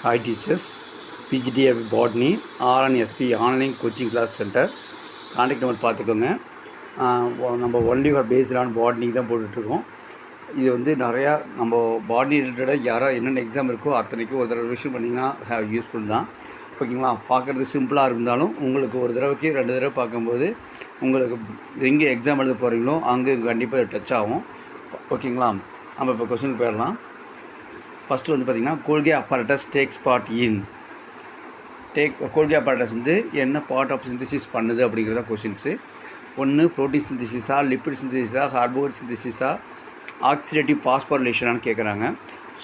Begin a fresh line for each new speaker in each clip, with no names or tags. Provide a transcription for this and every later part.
Hi teachers, PGDF Botany RNSP online coaching class centre contact number பார்த்துக்கோங்க. நம்ம only for based on botany தான் போட்டுட்ருக்கோம். இது வந்து நிறையா நம்ம பாட்னி ரிலேட்டடாக யாராவது என்னென்ன எக்ஸாம் இருக்கோ அத்தனைக்கும் ஒரு தடவை ரிவிஷன் பண்ணிங்கன்னா யூஸ்ஃபுல் தான். ஓகேங்களா? பார்க்குறது சிம்பிளாக இருந்தாலும் உங்களுக்கு ஒரு தடவைக்கு 2 தடவை பார்க்கும்போது உங்களுக்கு எங்கே எக்ஸாம் எழுத போகிறீங்களோ அங்கே கண்டிப்பாக டச் ஆகும். ஓகேங்களா? நம்ம இப்போ கொஸ்டின் போயிடலாம். ஃபஸ்ட்டு வந்து பார்த்திங்கன்னா கோல்கி apparatus tax part in கோல்கி apparatus வந்து என்ன பார்ட் ஆஃப் சிந்தசிஸ் பண்ணுது அப்படிங்கிறத கொஷின்ஸு. ஒன்று ப்ரோட்டீன் சிந்தசிஸா, லிப்பிட் சிந்தசிஸா, கார்போஹைட்ரேட் சிந்தசிஸா, ஆக்சிடேட்டிவ் பாஸ்போரிலேஷனான்னு கேட்குறாங்க.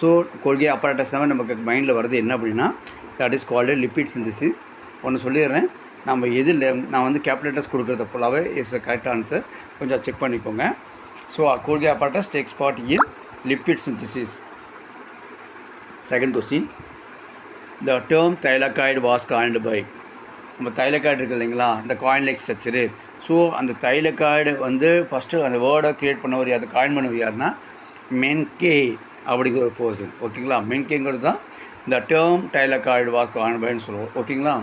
ஸோ கோல்கி அப்பரேட்டஸ் தான் நமக்கு மைண்டில் வருது என்ன அப்படின்னா that is called lipid synthesis. ஒன்று சொல்லிடுறேன், நம்ம எதில் நான் வந்து கேப்லேட்டர்ஸ் கொடுக்குறத ஃபுல்லாகவே இஸ் த கரெக்ட் ஆன்சர், கொஞ்சம் செக் பண்ணிக்கோங்க. So கோல்கி apparatus tax part in lipid synthesis. Second question, the term thylakoid was coined by, நம்ம தைலக்காய்டு இருக்குது இல்லைங்களா, இந்த காயின் லைக் ஸ்ட்ரக்சரு. ஸோ அந்த தைலக்காய்டு வந்து ஃபஸ்ட்டு அந்த வேர்டை க்ரியேட் பண்ணவர் யார், காயின் பண்ணவர் யாருன்னா மென்கே அப்படிங்கிற ஒரு பர்சன். ஓகேங்களா? மென்கேங்கிறது தான் இந்த டேர்ம் தைலக்காய்டு வாஸ் காயின் பைன்னு சொல்லுவோம். ஓகேங்களா?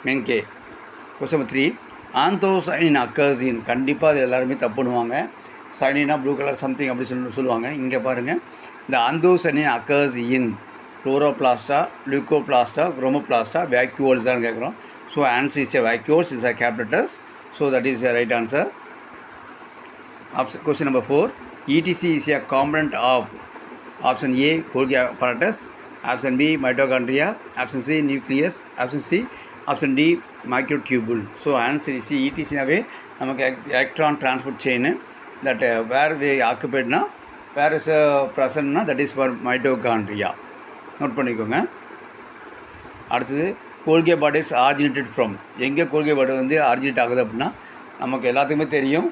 மென்கே. Question number 3, anthocyanin occurs in, கண்டிப்பாக அது எல்லாருமே தப்பு பண்ணுவாங்க. சைனினா ப்ளூ கலர் சம்திங் அப்படி சொல்லுவாங்க. இங்கே பாருங்கள், இந்த ஆந்தோசைனின் அக்கர்ஸ் இன் chloroplasta, leucoplasta, chromoplasta, vacuoles தான் கேட்குறோம். So answer is a vacuoles is a capitals. So that is the right answer. Question number 4, ETC is a component of option A Golgi apparatus, option B mitochondria, option C nucleus, option D microtubule. So answer is ETC நாவே நமக்கு electron transport chain that where we occupied na, where is present na, that is for mitochondria. Note பண்ணிக்கோங்க. அடுத்தது கோல்கி bodies originated from, எங்கே கோல்கி பாடி வந்து originate ஆகுது அப்படின்னா நமக்கு எல்லாத்துக்குமே தெரியும்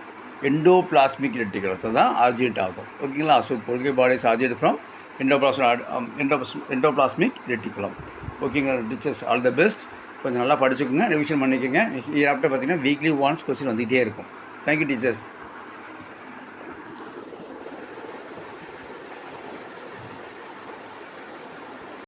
எண்டோபிளாஸ்மிக் ரெட்டிகுலத்தை தான் ஆரிஜினேட் ஆகும். ஓகேங்களா? So கோல்கி bodies originate from endoplasmic reticulum. ஓகேங்களா டீச்சர்ஸ்? All the best. கொஞ்சம் நல்லா படிச்சுக்கோங்க, ரிவிஷன் பண்ணிக்கோங்க. ஆஃப்டர் பார்த்தீங்கன்னா வீக்லி ஒன்ஸ் கொஸ்டின் வந்துகிட்டே இருக்கும். Thank you teachers.